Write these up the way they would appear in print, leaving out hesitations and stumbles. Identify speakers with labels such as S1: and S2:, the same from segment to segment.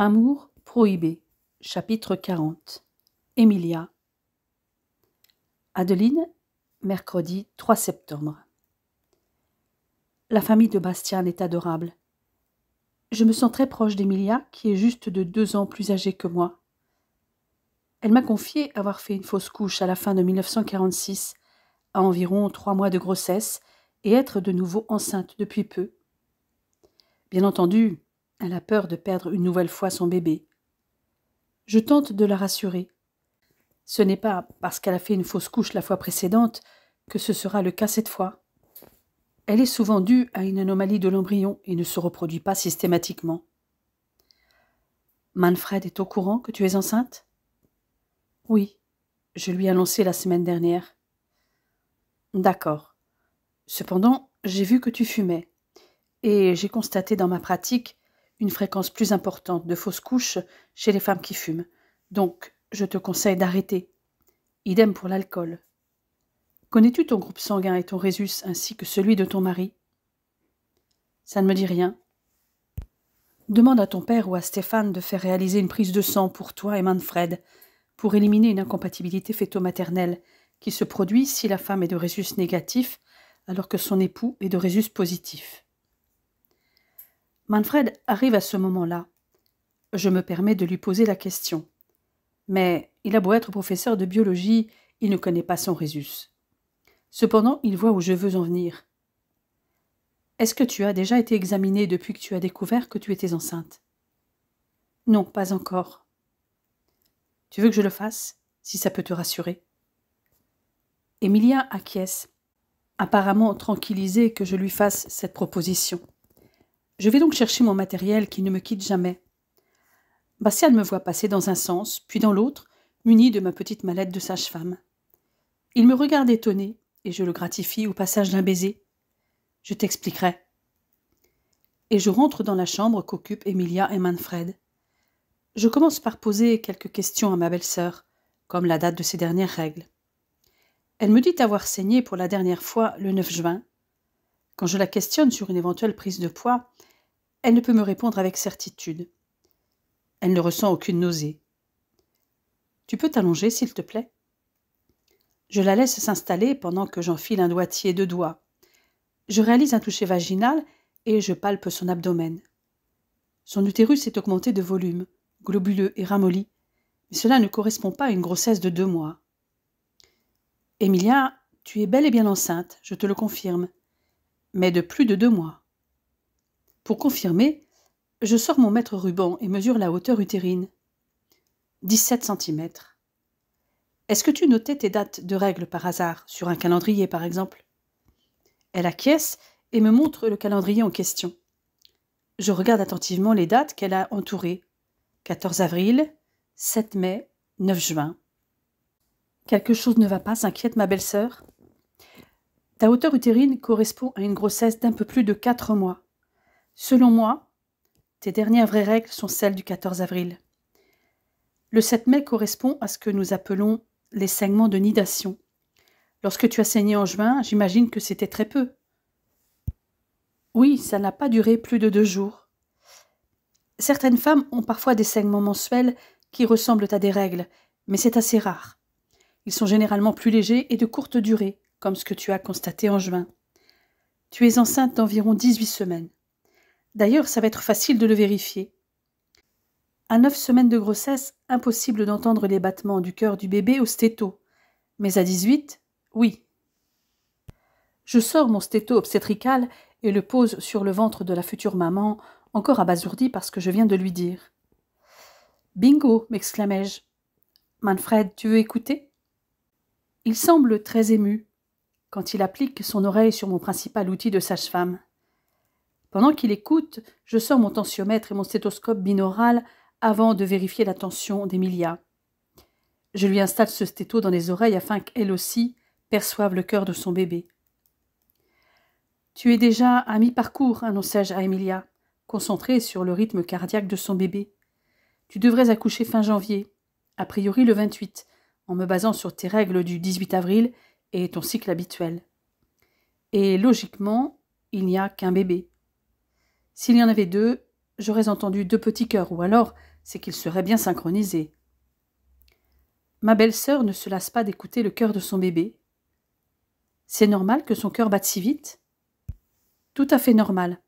S1: Amour prohibé, chapitre 40. Emilia. Adeline, mercredi 3 septembre. La famille de Bastian est adorable. Je me sens très proche d'Emilia, qui est juste de 2 ans plus âgée que moi. Elle m'a confié avoir fait une fausse couche à la fin de 1946, à environ 3 mois de grossesse, et être de nouveau enceinte depuis peu. Bien entendu, elle a peur de perdre une nouvelle fois son bébé. Je tente de la rassurer. Ce n'est pas parce qu'elle a fait une fausse couche la fois précédente que ce sera le cas cette fois. Elle est souvent due à une anomalie de l'embryon et ne se reproduit pas systématiquement. Manfred est au courant que tu es enceinte ? Oui, je lui ai annoncé la semaine dernière. D'accord. Cependant, j'ai vu que tu fumais, et j'ai constaté dans ma pratique une fréquence plus importante de fausses couches chez les femmes qui fument. Donc, je te conseille d'arrêter. Idem pour l'alcool. Connais-tu ton groupe sanguin et ton rhésus ainsi que celui de ton mari ? Ça ne me dit rien. Demande à ton père ou à Stéphane de faire réaliser une prise de sang pour toi et Manfred pour éliminer une incompatibilité fœto-maternelle qui se produit si la femme est de rhésus négatif alors que son époux est de rhésus positif. Manfred arrive à ce moment-là. Je me permets de lui poser la question. Mais il a beau être professeur de biologie, il ne connaît pas son rhésus. Cependant, il voit où je veux en venir. Est-ce que tu as déjà été examinée depuis que tu as découvert que tu étais enceinte ? Non, pas encore. Tu veux que je le fasse, si ça peut te rassurer ? Emilia acquiesce, apparemment tranquillisée que je lui fasse cette proposition. Je vais donc chercher mon matériel qui ne me quitte jamais. Bastian me voit passer dans un sens, puis dans l'autre, muni de ma petite mallette de sage-femme. Il me regarde étonné, et je le gratifie au passage d'un baiser. Je t'expliquerai. Et je rentre dans la chambre qu'occupent Emilia et Manfred. Je commence par poser quelques questions à ma belle-sœur, comme la date de ses dernières règles. Elle me dit avoir saigné pour la dernière fois le 9 juin. Quand je la questionne sur une éventuelle prise de poids, elle ne peut me répondre avec certitude. Elle ne ressent aucune nausée. Tu peux t'allonger, s'il te plaît ? Je la laisse s'installer pendant que j'enfile un doigtier de doigts. Je réalise un toucher vaginal et je palpe son abdomen. Son utérus est augmenté de volume, globuleux et ramolli, mais cela ne correspond pas à une grossesse de 2 mois. Emilia, tu es bel et bien enceinte, je te le confirme, mais de plus de 2 mois. Pour confirmer, je sors mon mètre ruban et mesure la hauteur utérine. 17 cm. Est-ce que tu notais tes dates de règles par hasard, sur un calendrier par exemple ? Elle acquiesce et me montre le calendrier en question. Je regarde attentivement les dates qu'elle a entourées. 14 avril, 7 mai, 9 juin. Quelque chose ne va pas, s'inquiète ma belle-sœur. Ta hauteur utérine correspond à une grossesse d'un peu plus de 4 mois. Selon moi, tes dernières vraies règles sont celles du 14 avril. Le 7 mai correspond à ce que nous appelons les saignements de nidation. Lorsque tu as saigné en juin, j'imagine que c'était très peu. Oui, ça n'a pas duré plus de 2 jours. Certaines femmes ont parfois des saignements mensuels qui ressemblent à des règles, mais c'est assez rare. Ils sont généralement plus légers et de courte durée, comme ce que tu as constaté en juin. Tu es enceinte d'environ 18 semaines. D'ailleurs, ça va être facile de le vérifier. À 9 semaines de grossesse, impossible d'entendre les battements du cœur du bébé au stéto. Mais à 18, oui. Je sors mon stéto obstétrical et le pose sur le ventre de la future maman, encore abasourdie par ce que je viens de lui dire. « Bingo !» m'exclamai-je. « Manfred, tu veux écouter ?» Il semble très ému quand il applique son oreille sur mon principal outil de sage-femme. Pendant qu'il écoute, je sors mon tensiomètre et mon stéthoscope binaural avant de vérifier la tension d'Emilia. Je lui installe ce stéto dans les oreilles afin qu'elle aussi perçoive le cœur de son bébé. « Tu es déjà à mi-parcours, annonçai-je à Emilia, concentrée sur le rythme cardiaque de son bébé. Tu devrais accoucher fin janvier, a priori le 28, en me basant sur tes règles du 18 avril et ton cycle habituel. Et logiquement, il n'y a qu'un bébé. S'il y en avait 2, j'aurais entendu 2 petits cœurs, ou alors c'est qu'ils seraient bien synchronisés. Ma belle-sœur ne se lasse pas d'écouter le cœur de son bébé. C'est normal que son cœur batte si vite? Tout à fait normal.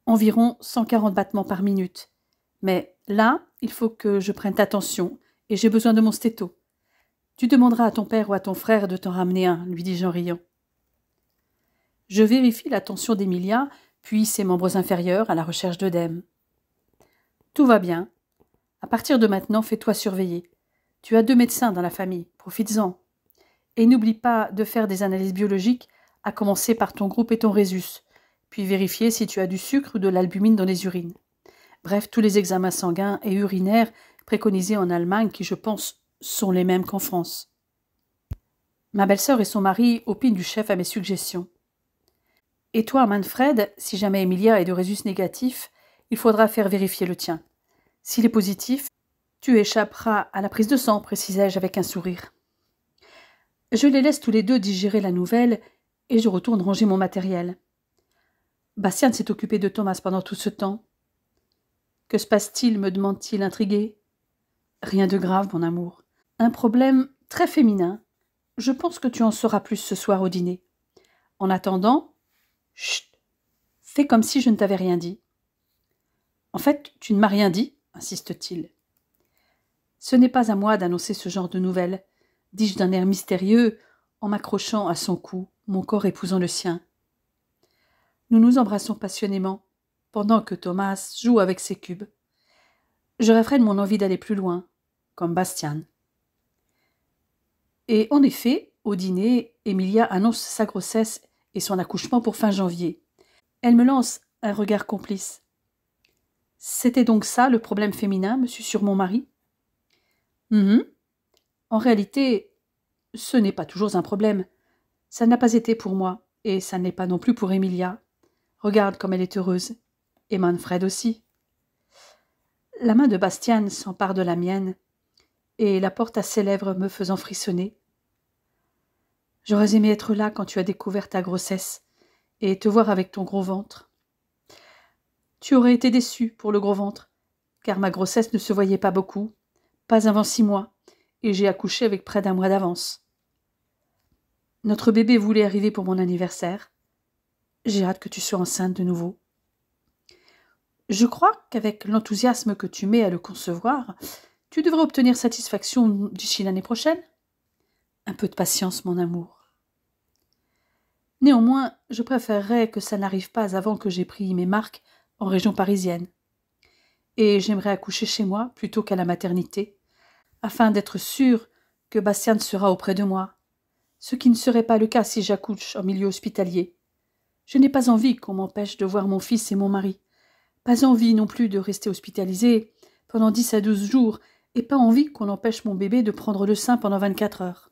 S1: Environ 140 battements par minute. Mais là, il faut que je prenne attention et j'ai besoin de mon stéto. Tu demanderas à ton père ou à ton frère de t'en ramener un, lui dis-je en riant. Je vérifie la tension d'Emilia, puis ses membres inférieurs à la recherche d'œdème. Tout va bien. À partir de maintenant, fais-toi surveiller. Tu as 2 médecins dans la famille, profites-en. Et n'oublie pas de faire des analyses biologiques, à commencer par ton groupe et ton rhésus, puis vérifier si tu as du sucre ou de l'albumine dans les urines. Bref, tous les examens sanguins et urinaires préconisés en Allemagne qui, je pense, sont les mêmes qu'en France. Ma belle-sœur et son mari opinent du chef à mes suggestions. Et toi, Manfred, si jamais Emilia est de rhésus négatif, il faudra faire vérifier le tien. S'il est positif, tu échapperas à la prise de sang, précisai-je avec un sourire. Je les laisse tous les deux digérer la nouvelle et je retourne ranger mon matériel. Bastien s'est occupé de Thomas pendant tout ce temps. Que se passe-t-il, me demande-t-il intrigué. Rien de grave, mon amour. Un problème très féminin. Je pense que tu en sauras plus ce soir au dîner. En attendant, chut, fais comme si je ne t'avais rien dit. En fait, tu ne m'as rien dit, insiste-t-il. Ce n'est pas à moi d'annoncer ce genre de nouvelles, dis-je d'un air mystérieux en m'accrochant à son cou, mon corps épousant le sien. Nous nous embrassons passionnément, pendant que Thomas joue avec ses cubes. Je réfrène mon envie d'aller plus loin, comme Bastien. Et en effet, au dîner, Emilia annonce sa grossesse et son accouchement pour fin janvier. Elle me lance un regard complice. C'était donc ça le problème féminin, monsieur sur mon mari? En réalité, ce n'est pas toujours un problème. Ça n'a pas été pour moi, et ça n'est pas non plus pour Emilia. Regarde comme elle est heureuse. Et Manfred aussi. La main de Bastien s'empare de la mienne, et la porte à ses lèvres me faisant frissonner. J'aurais aimé être là quand tu as découvert ta grossesse, et te voir avec ton gros ventre. Tu aurais été déçu pour le gros ventre, car ma grossesse ne se voyait pas beaucoup, pas avant 6 mois, et j'ai accouché avec près d'1 mois d'avance. Notre bébé voulait arriver pour mon anniversaire. J'ai hâte que tu sois enceinte de nouveau. Je crois qu'avec l'enthousiasme que tu mets à le concevoir, tu devrais obtenir satisfaction d'ici l'année prochaine. Un peu de patience, mon amour. Néanmoins, je préférerais que ça n'arrive pas avant que j'aie pris mes marques en région parisienne. Et j'aimerais accoucher chez moi plutôt qu'à la maternité, afin d'être sûre que Bastien sera auprès de moi, ce qui ne serait pas le cas si j'accouche en milieu hospitalier. Je n'ai pas envie qu'on m'empêche de voir mon fils et mon mari, pas envie non plus de rester hospitalisée pendant 10 à 12 jours, et pas envie qu'on empêche mon bébé de prendre le sein pendant 24 heures.